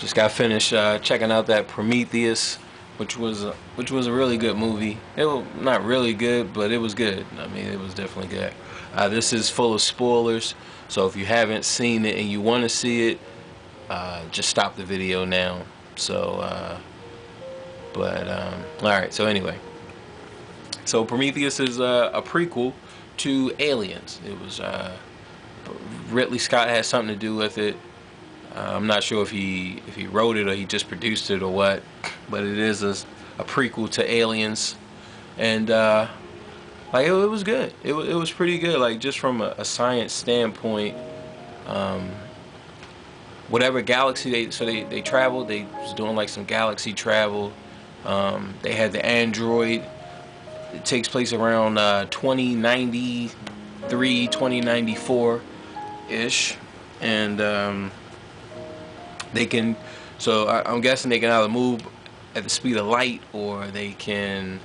Just got finished checking out that Prometheus, which was a really good movie. It was not really good, but it was good. I mean, it was definitely good. This is full of spoilers, so if you haven't seen it and you want to see it, just stop the video now. So, all right. So anyway, so Prometheus is a prequel to Aliens. It was Ridley Scott had something to do with it. I'm not sure if he wrote it or he just produced it or what, but it is a prequel to Aliens, and like it was good. It was pretty good. Like just from a science standpoint, whatever galaxy they traveled, they was doing like some galaxy travel. They had the android. It takes place around 2093, 2094 ish, and they can, so I'm guessing they can either move at the speed of light or they can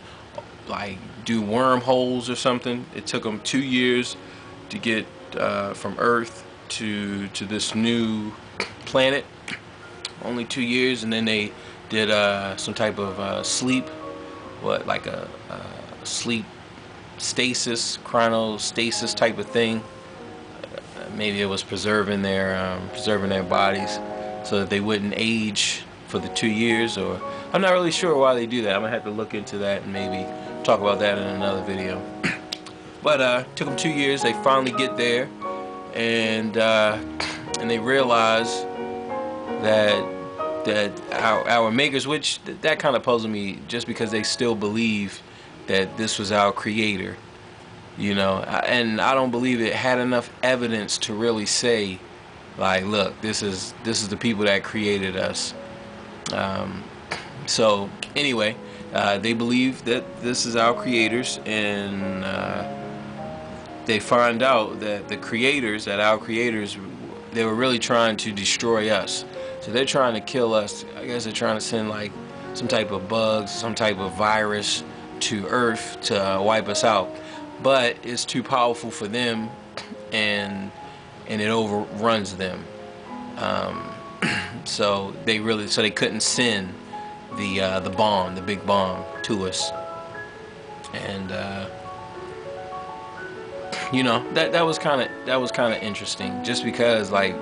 like do wormholes or something. It took them 2 years to get from Earth to this new planet. Only 2 years, and then they did some type of sleep, like a sleep stasis, chronostasis type of thing. Maybe it was preserving their bodies so that they wouldn't age for the 2 years, or I'm not really sure why they do that. I'm gonna have to look into that and maybe talk about that in another video. But took them 2 years. They finally get there, and they realize that our makers, which that kind of puzzled me, just because they still believe that this was our creator, you know, and I don't believe it had enough evidence to really say, like, look, this is the people that created us. So anyway, they believe that this is our creators, and they find out that our creators, they were really trying to destroy us. So they're trying to kill us. I guess they're trying to send like some type of bugs, some type of virus to Earth to wipe us out. But it's too powerful for them, and it overruns them. So they couldn't send the bomb, the big bomb, to us. And you know, that was kind of interesting, just because, like,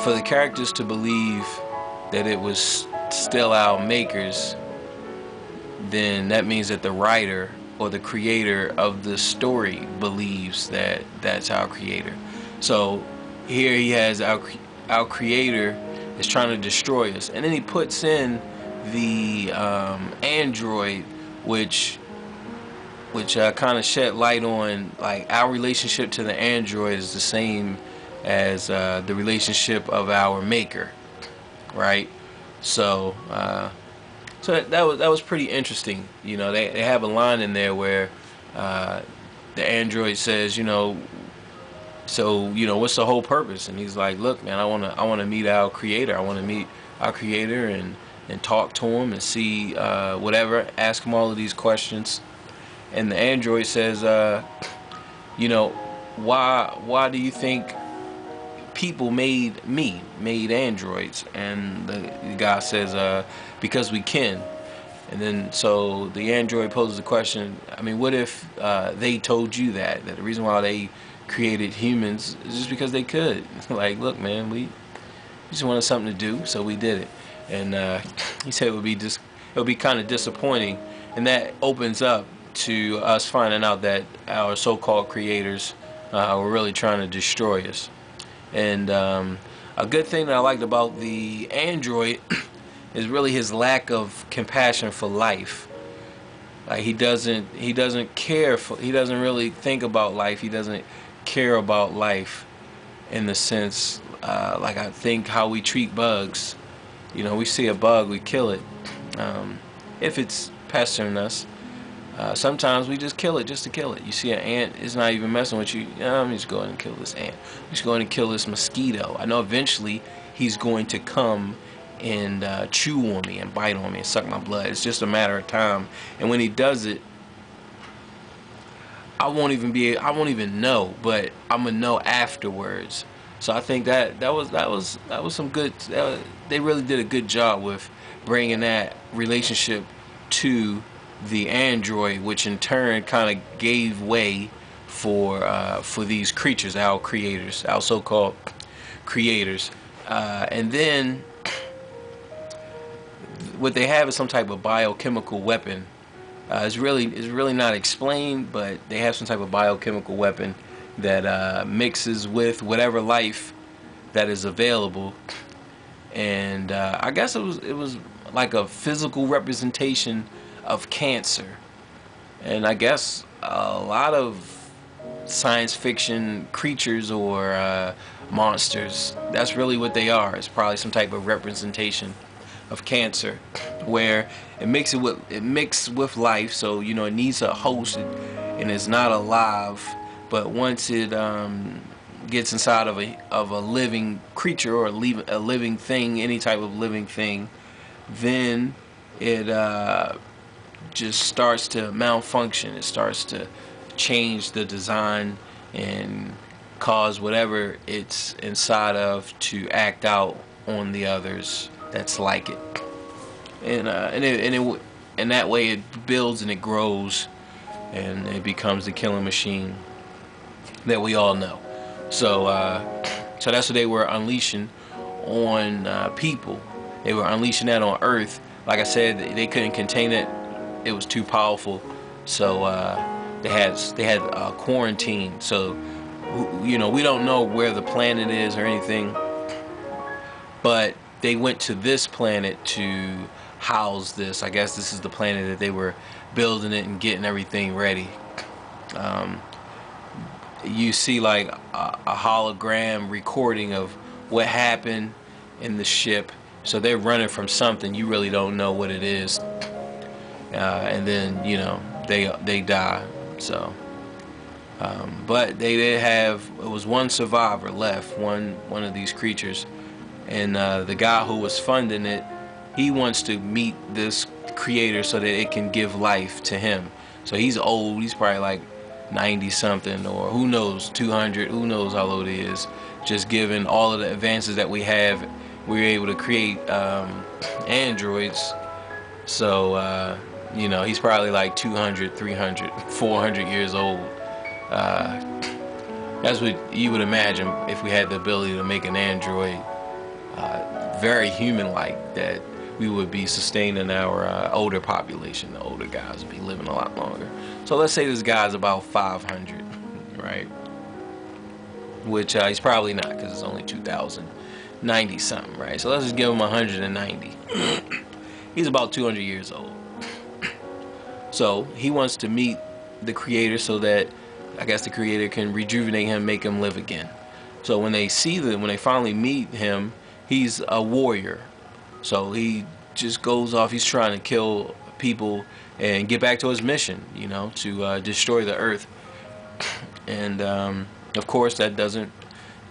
for the characters to believe that it was still our makers, then that means that the writer or the creator of the story believes that that's our creator. So here he has our creator is trying to destroy us, and then he puts in the android, which kind of shed light on, like, our relationship to the android is the same as the relationship of our maker, right? So that was pretty interesting. You know, they have a line in there where the android says, you know, so, you know, what's the whole purpose? And he's like, look, man, I wanna meet our creator. I wanna meet our creator and talk to him and see whatever, ask him all of these questions. And the android says, you know, why do you think people made androids? And the guy says, because we can. And then so the android poses the question, I mean, what if they told you that the reason why they created humans is just because they could? Like, look, man, we just wanted something to do, so we did it. And he said it would be kind of disappointing, and that opens up to us finding out that our so-called creators were really trying to destroy us. And a good thing that I liked about the android is really his lack of compassion for life. Like, he doesn't really think about life. He doesn't care about life in the sense, like, I think how we treat bugs. You know, we see a bug, we kill it. If it's pestering us, sometimes we just kill it just to kill it. You see an ant, it's not even messing with you. I'm just going to kill this ant. I'm just going to kill this mosquito. I know eventually he's going to come and chew on me and bite on me and suck my blood. It's just a matter of time. And when he does it, I won't even know, but I'm gonna know afterwards. So I think that was some good. They really did a good job with bringing that relationship to the android, which in turn kind of gave way for these creatures, our creators, our so-called creators, and then what they have is some type of biochemical weapon. It's really not explained, but they have some type of biochemical weapon that mixes with whatever life that is available, and I guess it was like a physical representation of cancer, and I guess a lot of science fiction creatures or monsters, that's really what they are. It's probably some type of representation of cancer, where it mixes with life. So it needs a host, and it's not alive. But once it gets inside of a living creature or a living thing, any type of living thing, then it just starts to malfunction. It starts to change the design and cause whatever it's inside of to act out on the others that's like it, and that way it builds and it grows, and it becomes the killing machine that we all know. So that's what they were unleashing on people. They were unleashing that on Earth. Like I said, they couldn't contain it. It was too powerful. So they had quarantine. So we don't know where the planet is or anything, but they went to this planet to house this. I guess this is the planet that they were building it and getting everything ready. You see like a hologram recording of what happened in the ship. So they're running from something. You really don't know what it is. And then, they die. So, but they did have, it was one survivor left, one of these creatures. And the guy who was funding it, he wants to meet this creator so that it can give life to him. So he's old. He's probably like 90 something, or who knows, 200. Who knows how old he is. Just given all of the advances that we have, we were able to create androids. So he's probably like 200, 300, 400 years old. That's what you would imagine if we had the ability to make an android very human-like, that we would be sustaining our older population. The older guys would be living a lot longer. So let's say this guy's about 500, right? Which he's probably not, because it's only 2090 something, right? So let's just give him 190. He's about 200 years old. So he wants to meet the creator so that, I guess, the creator can rejuvenate him, make him live again. So when they finally meet him, he's a warrior. So he just goes off. He's trying to kill people and get back to his mission, to destroy the Earth. And of course, that doesn't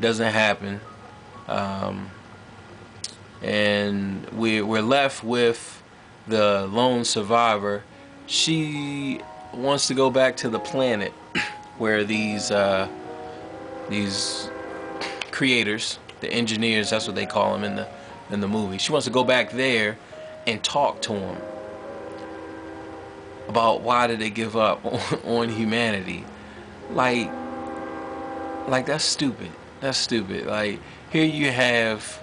happen. And we're left with the lone survivor. She wants to go back to the planet where these creators, the engineers, that's what they call them in the movie. She wants to go back there and talk to them about why did they give up on humanity. Like that's stupid. That's stupid. Like, here you have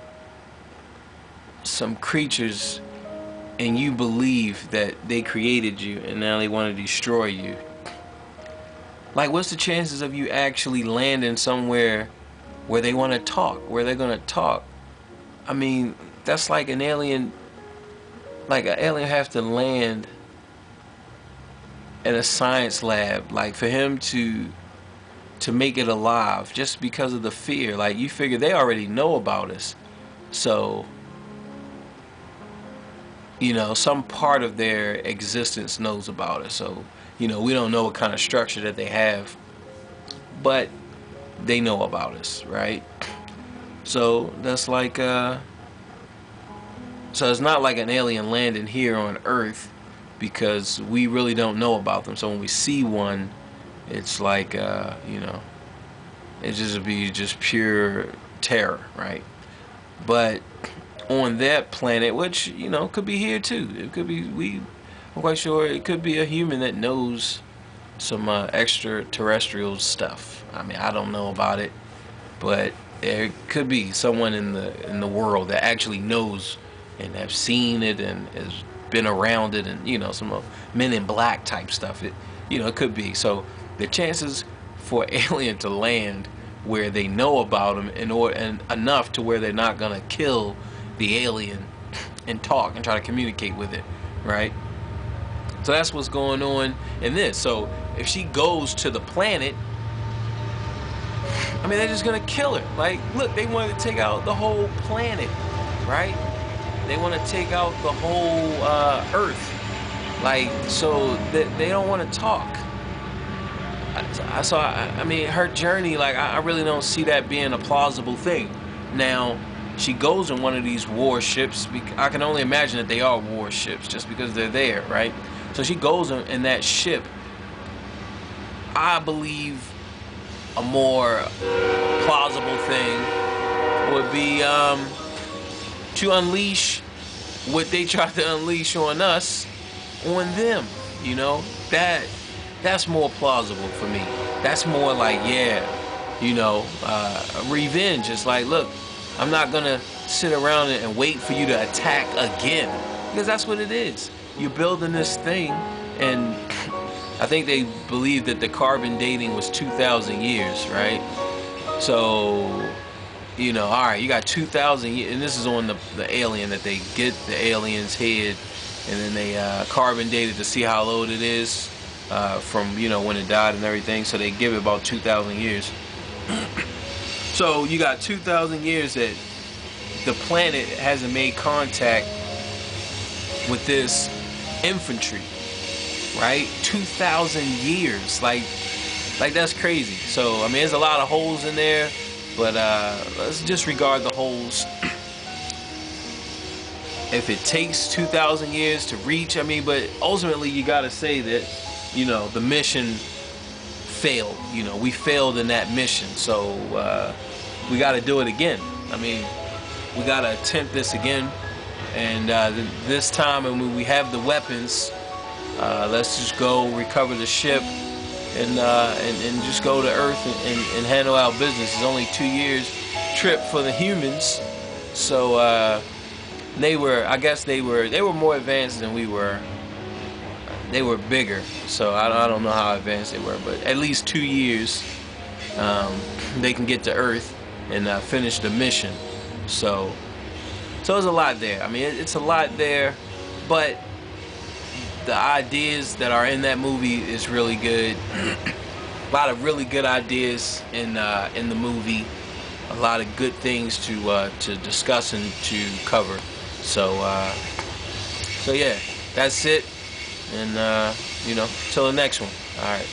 some creatures and you believe that they created you, and now they want to destroy you. Like, what's the chances of you actually landing somewhere where they want to talk, where they're going to talk? I mean, that's like an alien. Like, an alien have to land in a science lab, like, for him to make it alive, just because of the fear. Like, you figure they already know about us, so some part of their existence knows about us. So we don't know what kind of structure that they have, but they know about us, right? So that's like so it's not like an alien landing here on Earth, because we really don't know about them. So when we see one, it's like it just be just pure terror, right? But on that planet, which, you know, could be here too. It could be, I'm quite sure it could be a human that knows some extraterrestrial stuff. I mean, I don't know about it, but there could be someone in the world that actually knows and have seen it and has been around it, and, you know, some Men in Black type stuff. It, you know, it could be. So the chances for alien to land where they know about them and enough to where they're not gonna kill the alien and talk and try to communicate with it, right? So that's what's going on in this. So if she goes to the planet, I mean, they're just gonna kill her. Like, look, they wanted to take out the whole planet, right? They want to take out the whole Earth. Like, so they don't want to talk. I mean, her journey, like, I really don't see that being a plausible thing. Now, she goes in one of these warships. I can only imagine that they are warships just because they're there, right? So she goes in that ship. I believe a more plausible thing would be to unleash what they tried to unleash on us, on them. You know, that's more plausible for me. That's more like, yeah, you know, revenge. It's like, look, I'm not gonna sit around and wait for you to attack again, because that's what it is. You're building this thing, and I think they believed that the carbon dating was 2,000 years, right? So, you know, all right, you got 2,000 years, and this is on the alien, that they get the alien's head, and then they carbon dated to see how old it is from, you know, when it died and everything. So they give it about 2,000 years. So you got 2,000 years that the planet hasn't made contact with this infantry, right? 2,000 years, like that's crazy. So I mean, there's a lot of holes in there, but let's disregard the holes. If it takes 2,000 years to reach, I mean, but ultimately you gotta say that, you know, the mission failed. You know, we failed in that mission, so we gotta do it again. I mean, we gotta attempt this again, and this time, when we have the weapons, let's just go recover the ship and just go to Earth and handle our business. It's only 2 years trip for the humans, so I guess they were more advanced than we were. They were bigger, so I don't know how advanced they were, but at least 2 years they can get to Earth and finish the mission. So there's a lot there. I mean, it's a lot there, but the ideas that are in that movie is really good. A lot of really good ideas in the movie. A lot of good things to discuss and to cover. So yeah, that's it. And you know, till the next one. All right.